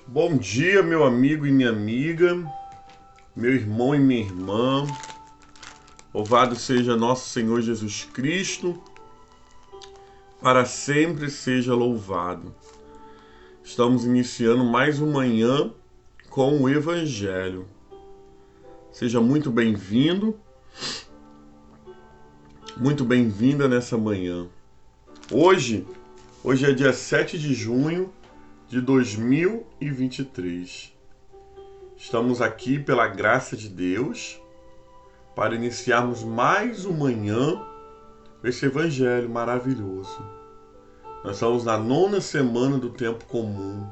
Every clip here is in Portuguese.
Bom dia, meu amigo e minha amiga, meu irmão e minha irmã. Louvado seja nosso Senhor Jesus Cristo, para sempre seja louvado. Estamos iniciando mais uma manhã com o Evangelho. Seja muito bem-vindo, muito bem-vinda nessa manhã. Hoje é dia 7 de junho de 2023. Estamos aqui pela graça de Deus para iniciarmos mais uma manhã com esse evangelho maravilhoso. Nós estamos na 9ª semana do tempo comum.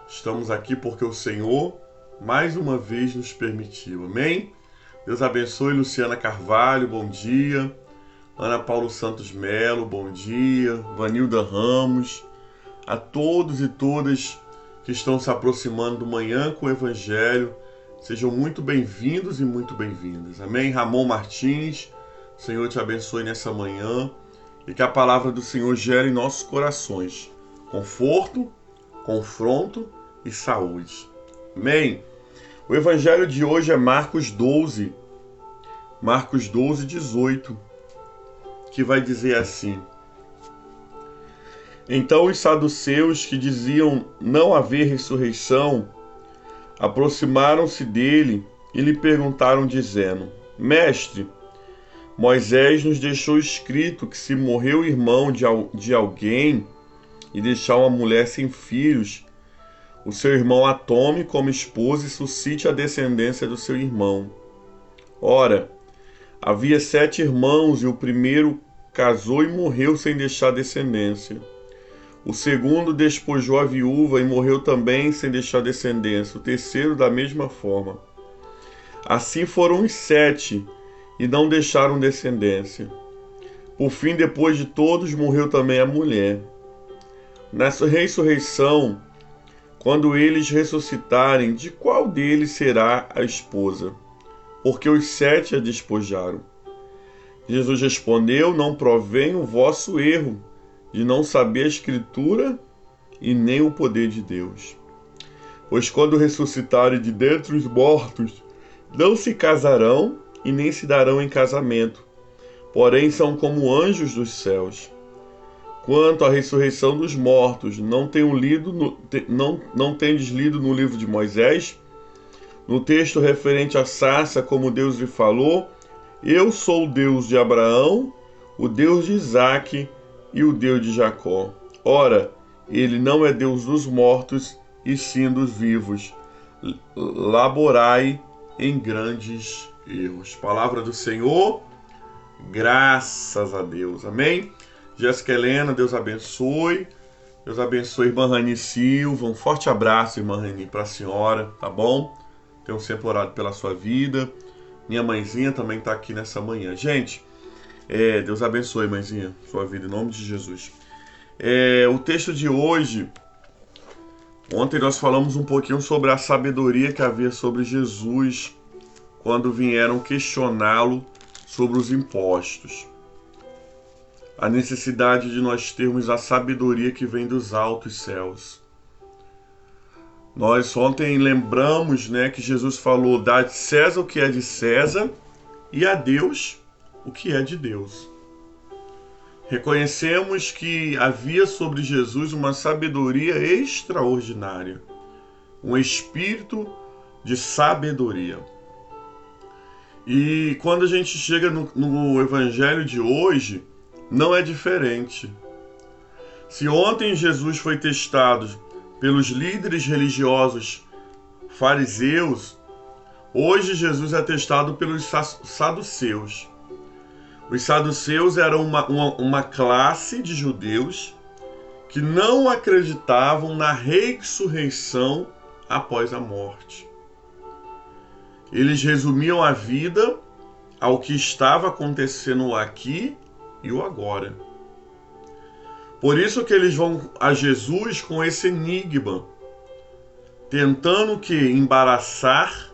Estamos aqui porque o Senhor mais uma vez nos permitiu. Amém? Deus abençoe Luciana Carvalho, bom dia. Ana Paulo Santos Melo, bom dia. Vanilda Ramos. A todos e todas que estão se aproximando do Manhã com o Evangelho, sejam muito bem-vindos e muito bem-vindas. Amém? Ramon Martins, o Senhor te abençoe nessa manhã e que a palavra do Senhor gere em nossos corações conforto, confronto e saúde. Amém? O Evangelho de hoje é Marcos 12, 18, que vai dizer assim: Então os saduceus, que diziam não haver ressurreição, aproximaram-se dele e lhe perguntaram, dizendo: Mestre, Moisés nos deixou escrito que se morreu o irmão de alguém e deixar uma mulher sem filhos, o seu irmão a tome como esposa e suscite a descendência do seu irmão. Ora, havia 7 irmãos e o primeiro casou e morreu sem deixar descendência. O segundo despojou a viúva e morreu também sem deixar descendência. O terceiro da mesma forma. Assim foram os 7 e não deixaram descendência. Por fim, depois de todos, morreu também a mulher. Na ressurreição, quando eles ressuscitarem, de qual deles será a esposa? Porque os 7 a despojaram. Jesus respondeu: Não provém o vosso erro de não saber a Escritura e nem o poder de Deus. Pois quando ressuscitarem de dentre os mortos, não se casarão e nem se darão em casamento, porém são como anjos dos céus. Quanto à ressurreição dos mortos, não tendes lido no livro de Moisés, no texto referente à sarça, como Deus lhe falou: Eu sou o Deus de Abraão, o Deus de Isaque e o Deus de Jacó. Ora, ele não é Deus dos mortos, e sim dos vivos. Laborai em grandes erros. Palavra do Senhor, graças a Deus. Amém? Jéssica Helena, Deus abençoe. Deus abençoe, irmã Rani Silva. Um forte abraço, irmã Rani, para a senhora, tá bom? Tenho sempre orado pela sua vida. Minha mãezinha também está aqui nessa manhã. Gente, Deus abençoe, mãezinha, sua vida, em nome de Jesus. O texto de hoje, ontem nós falamos um pouquinho sobre a sabedoria que havia sobre Jesus quando vieram questioná-lo sobre os impostos. A necessidade de nós termos a sabedoria que vem dos altos céus. Nós ontem lembramos, que Jesus falou: dá a César o que é de César e a Deus o que é de Deus. Reconhecemos que havia sobre Jesus uma sabedoria extraordinária, um espírito de sabedoria. E quando a gente chega no Evangelho de hoje, não é diferente. Se ontem Jesus foi testado pelos líderes religiosos fariseus, hoje Jesus é testado pelos saduceus. Os saduceus eram uma classe de judeus que não acreditavam na ressurreição após a morte. Eles resumiam a vida ao que estava acontecendo aqui e o agora. Por isso que eles vão a Jesus com esse enigma, tentando embaraçar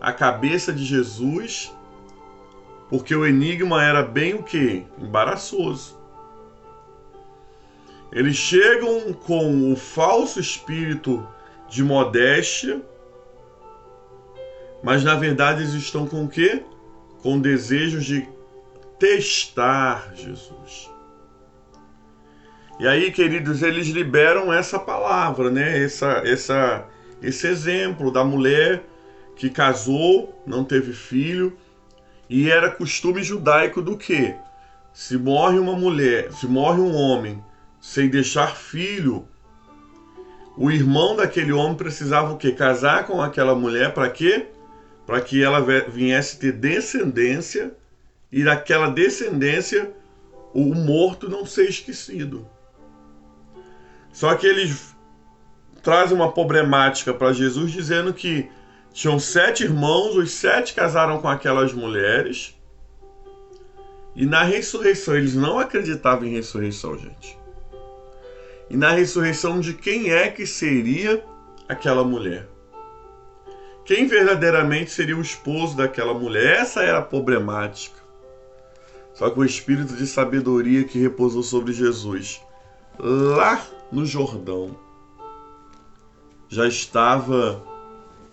a cabeça de Jesus, porque o enigma era bem embaraçoso. Eles chegam com o falso espírito de modéstia, mas na verdade eles estão com o quê? Com desejos de testar Jesus. E aí, queridos, eles liberam essa palavra, né? Esse exemplo da mulher que casou, não teve filho, e era costume judaico do quê? Se morre uma mulher, se morre um homem sem deixar filho, o irmão daquele homem precisava o quê? Casar com aquela mulher para quê? Para que ela viesse ter descendência e daquela descendência o morto não ser esquecido. Só que eles trazem uma problemática para Jesus dizendo que tinham 7 irmãos, os 7 casaram com aquelas mulheres e na ressurreição, eles não acreditavam em ressurreição, gente. E na ressurreição de quem é que seria aquela mulher? Quem verdadeiramente seria o esposo daquela mulher? Essa era a problemática. Só que o espírito de sabedoria que repousou sobre Jesus, lá no Jordão, já estava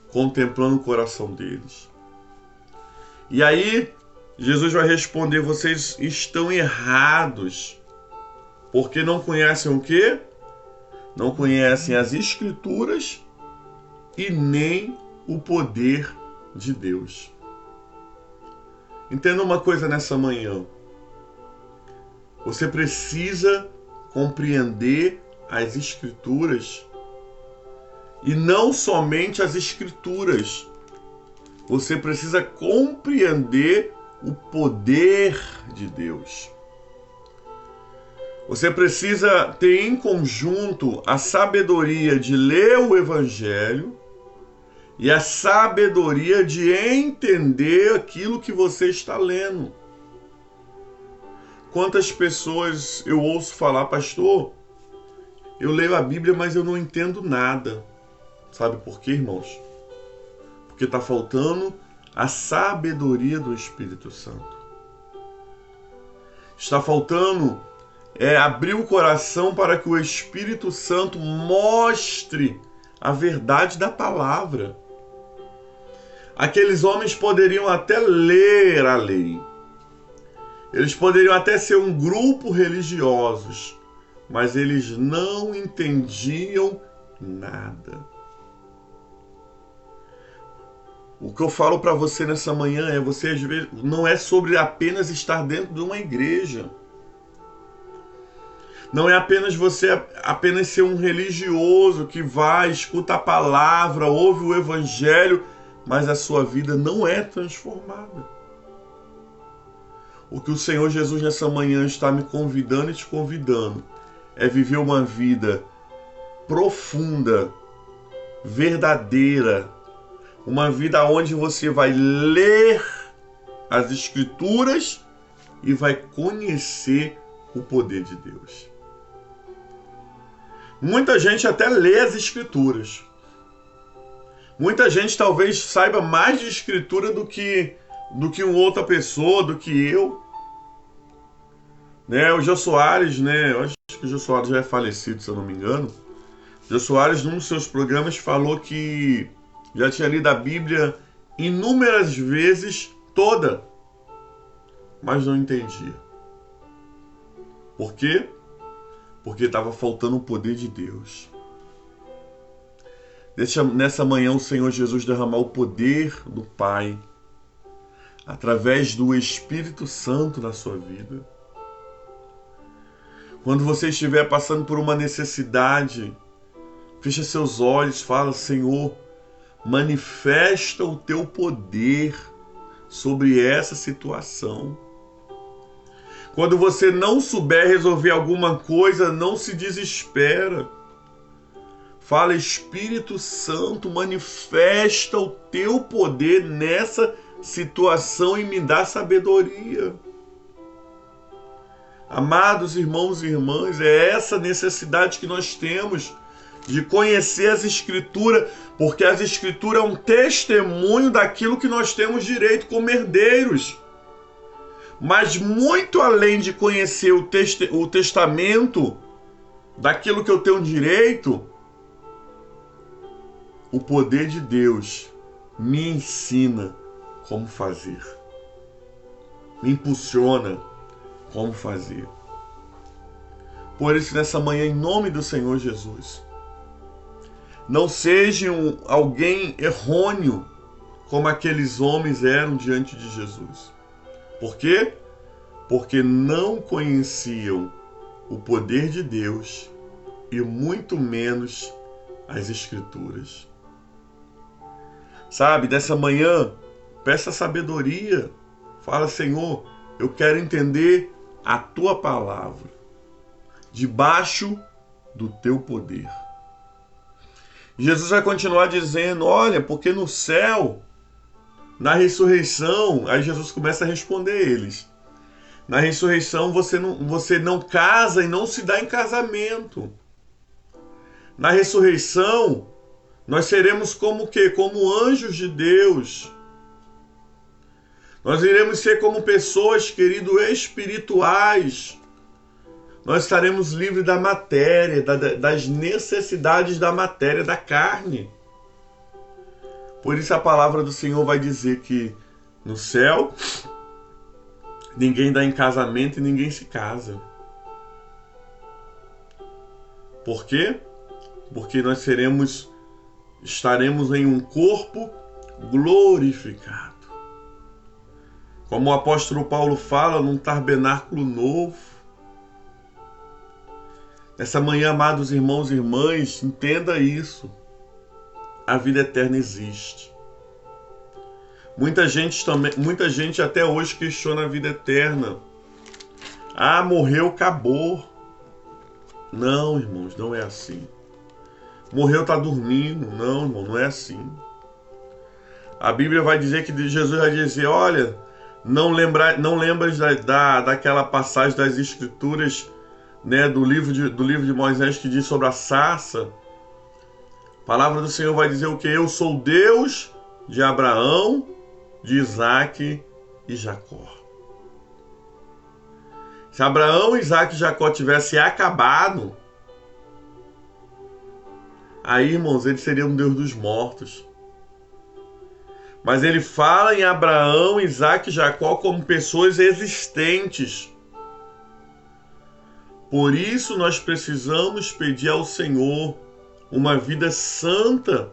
contemplando o coração deles. E aí, Jesus vai responder: vocês estão errados, porque não conhecem o quê? Não conhecem as Escrituras e nem o poder de Deus. Entenda uma coisa nessa manhã. Você precisa compreender as Escrituras e não somente as Escrituras. Você precisa compreender o poder de Deus. Você precisa ter em conjunto a sabedoria de ler o Evangelho e a sabedoria de entender aquilo que você está lendo. Quantas pessoas eu ouço falar: pastor, eu leio a Bíblia, mas eu não entendo nada. Sabe por quê, irmãos? Porque está faltando a sabedoria do Espírito Santo. Está faltando abrir o coração para que o Espírito Santo mostre a verdade da palavra. Aqueles homens poderiam até ler a lei. Eles poderiam até ser um grupo religiosos, mas eles não entendiam nada. O que eu falo para você nessa manhã é: você às vezes não é sobre apenas estar dentro de uma igreja. Não é apenas você ser um religioso que vai, escuta a palavra, ouve o Evangelho, mas a sua vida não é transformada. O que o Senhor Jesus nessa manhã está me convidando e te convidando é viver uma vida profunda, verdadeira, uma vida onde você vai ler as Escrituras e vai conhecer o poder de Deus. Muita gente até lê as Escrituras. Muita gente talvez saiba mais de Escritura do que uma outra pessoa, do que eu. O Jô Soares, eu acho que o Jô Soares já é falecido, se eu não me engano. O Jô Soares, num dos seus programas, falou que já tinha lido a Bíblia inúmeras vezes toda, mas não entendia. Por quê? Porque estava faltando o poder de Deus. Deixa nessa manhã o Senhor Jesus derramar o poder do Pai através do Espírito Santo na sua vida. Quando você estiver passando por uma necessidade, fecha seus olhos, fala: Senhor, manifesta o teu poder sobre essa situação. Quando você não souber resolver alguma coisa, não se desespera. Fala: Espírito Santo, manifesta o teu poder nessa situação e me dá sabedoria. Amados irmãos e irmãs, é essa necessidade que nós temos de conhecer as Escrituras, porque as Escrituras é um testemunho daquilo que nós temos direito como herdeiros. Mas muito além de conhecer o testamento daquilo que eu tenho direito, o poder de Deus me ensina como fazer, me impulsiona como fazer. Por isso, nessa manhã, em nome do Senhor Jesus, não seja alguém errôneo como aqueles homens eram diante de Jesus. Por quê? Porque não conheciam o poder de Deus e muito menos as Escrituras. Sabe, nessa manhã, peça sabedoria. Fala, Senhor, eu quero entender a Tua palavra, debaixo do Teu poder. Jesus vai continuar dizendo, olha, porque no céu, na ressurreição, aí Jesus começa a responder eles. Na ressurreição você não casa e não se dá em casamento. Na ressurreição, nós seremos como o quê? Como anjos de Deus. Nós iremos ser como pessoas, querido, espirituais. Nós estaremos livres da matéria, das necessidades da matéria, da carne. Por isso a palavra do Senhor vai dizer que no céu ninguém dá em casamento e ninguém se casa. Por quê? Porque nós estaremos em um corpo glorificado. Como o apóstolo Paulo fala, num tabernáculo novo. Nessa manhã, amados irmãos e irmãs, entenda isso. A vida eterna existe. Muita gente até hoje questiona a vida eterna. Ah, morreu, acabou. Não, irmãos, não é assim. Morreu, está dormindo. Não, irmão, não é assim. A Bíblia vai dizer que Jesus vai dizer, olha, não lembras daquela passagem das Escrituras, né, do livro de Moisés que diz sobre a sarça. A palavra do Senhor vai dizer o que? Eu sou Deus de Abraão, de Isaac e Jacó. Se Abraão, Isaac e Jacó tivessem acabado, aí, irmãos, ele seria um Deus dos mortos. Mas ele fala em Abraão, Isaac e Jacó como pessoas existentes. Por isso nós precisamos pedir ao Senhor uma vida santa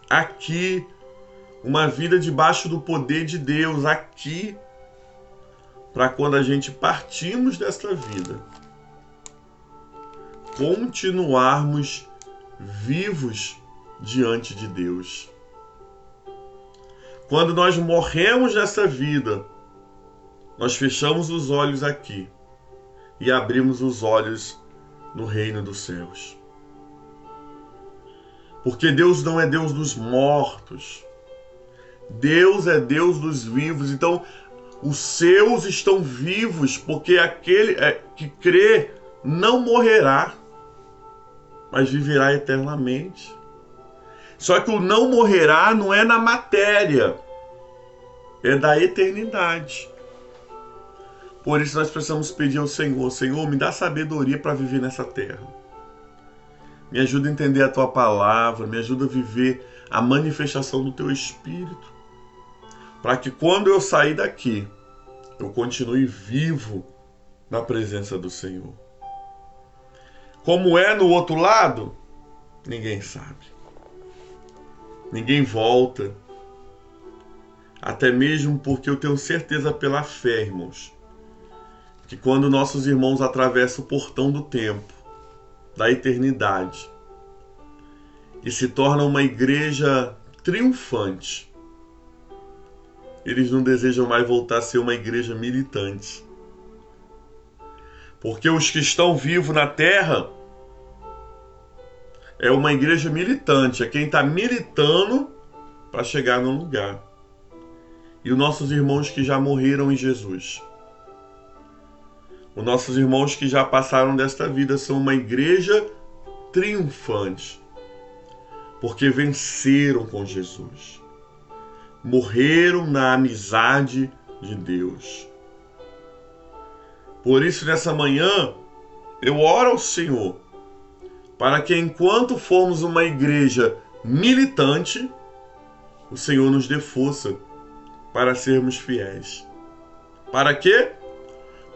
aqui, uma vida debaixo do poder de Deus aqui, para quando a gente partirmos desta vida, continuarmos vivos diante de Deus. Quando nós morremos nessa vida, nós fechamos os olhos aqui e abrimos os olhos no reino dos céus. Porque Deus não é Deus dos mortos. Deus é Deus dos vivos. Então, os seus estão vivos, porque aquele que crê não morrerá, mas viverá eternamente. Só que o não morrerá não é na matéria, é da eternidade. Por isso nós precisamos pedir ao Senhor, Senhor, me dá sabedoria para viver nessa terra. Me ajuda a entender a Tua palavra, me ajuda a viver a manifestação do Teu Espírito, para que quando eu sair daqui, eu continue vivo na presença do Senhor. Como é no outro lado, ninguém sabe. Ninguém volta. Até mesmo porque eu tenho certeza pela fé, irmãos, que quando nossos irmãos atravessam o portão do tempo, da eternidade, e se tornam uma igreja triunfante, eles não desejam mais voltar a ser uma igreja militante. Porque os que estão vivos na terra é uma igreja militante, é quem está militando para chegar no lugar. E os nossos irmãos que já morreram em Jesus, os nossos irmãos que já passaram desta vida, são uma igreja triunfante, porque venceram com Jesus, morreram na amizade de Deus. Por isso, nessa manhã, eu oro ao Senhor, para que enquanto formos uma igreja militante, o Senhor nos dê força para sermos fiéis. Para quê?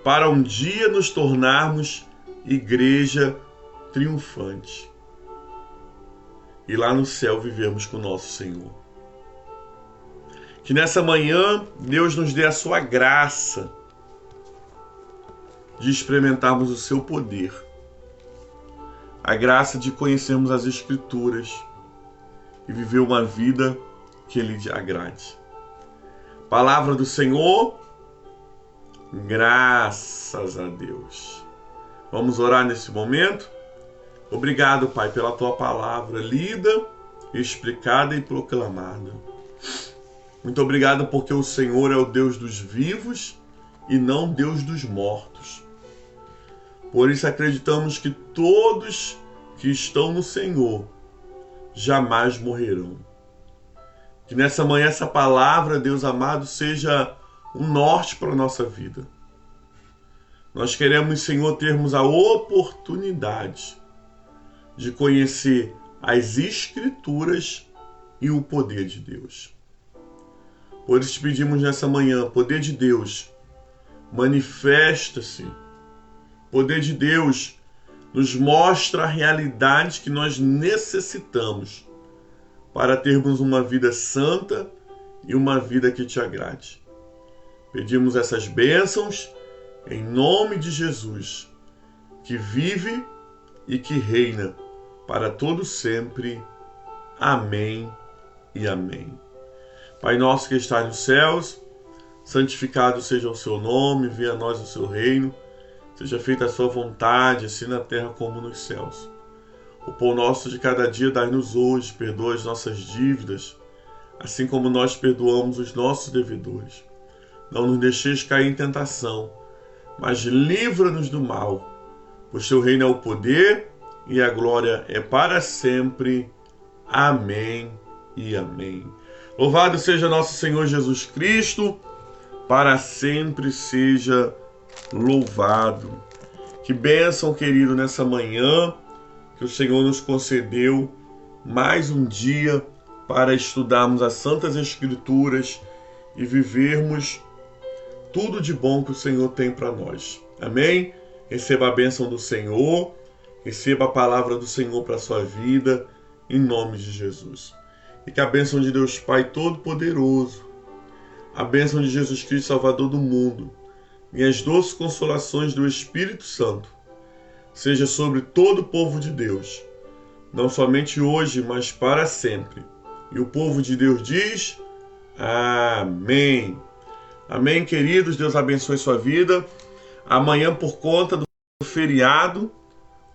Para um dia nos tornarmos igreja triunfante. E lá no céu vivermos com o nosso Senhor. Que nessa manhã Deus nos dê a sua graça de experimentarmos o seu poder. A graça de conhecermos as Escrituras e viver uma vida que lhe agrade. Palavra do Senhor, graças a Deus. Vamos orar nesse momento? Obrigado, Pai, pela tua palavra lida, explicada e proclamada. Muito obrigado porque o Senhor é o Deus dos vivos e não Deus dos mortos. Por isso acreditamos que todos que estão no Senhor jamais morrerão. Que nessa manhã essa palavra, Deus amado, seja um norte para a nossa vida. Nós queremos, Senhor, termos a oportunidade de conhecer as Escrituras e o poder de Deus. Por isso te pedimos nessa manhã, poder de Deus, manifesta-se. Poder de Deus, nos mostra a realidade que nós necessitamos para termos uma vida santa e uma vida que te agrade. Pedimos essas bênçãos em nome de Jesus, que vive e que reina para todo sempre. Amém e amém. Pai nosso que estás nos céus, santificado seja o seu nome, venha a nós o seu reino, seja feita a sua vontade, assim na terra como nos céus. O pão nosso de cada dia dai-nos hoje, perdoa as nossas dívidas, assim como nós perdoamos os nossos devedores. Não nos deixeis cair em tentação, mas livra-nos do mal, pois teu reino é o poder e a glória é para sempre. Amém e amém. Louvado seja nosso Senhor Jesus Cristo, para sempre seja louvado. Que bênção, querido, nessa manhã que o Senhor nos concedeu mais um dia para estudarmos as Santas Escrituras e vivermos tudo de bom que o Senhor tem para nós. Amém? Receba a bênção do Senhor, receba a palavra do Senhor para a sua vida, em nome de Jesus. E que a bênção de Deus Pai Todo-Poderoso, a bênção de Jesus Cristo, Salvador do mundo, e as doces consolações do Espírito Santo, seja sobre todo o povo de Deus, não somente hoje, mas para sempre. E o povo de Deus diz: amém. Amém, queridos. Deus abençoe sua vida. Amanhã, por conta do feriado,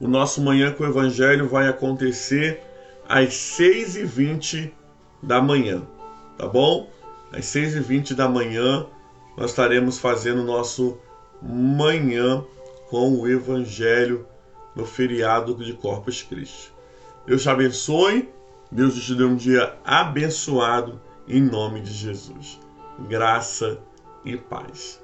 o nosso Manhã com o Evangelho vai acontecer às 6h20 da manhã, tá bom? Às 6h20 da manhã, nós estaremos fazendo o nosso Manhã com o Evangelho no feriado de Corpus Christi. Deus te abençoe, Deus te dê um dia abençoado em nome de Jesus. Graça e paz.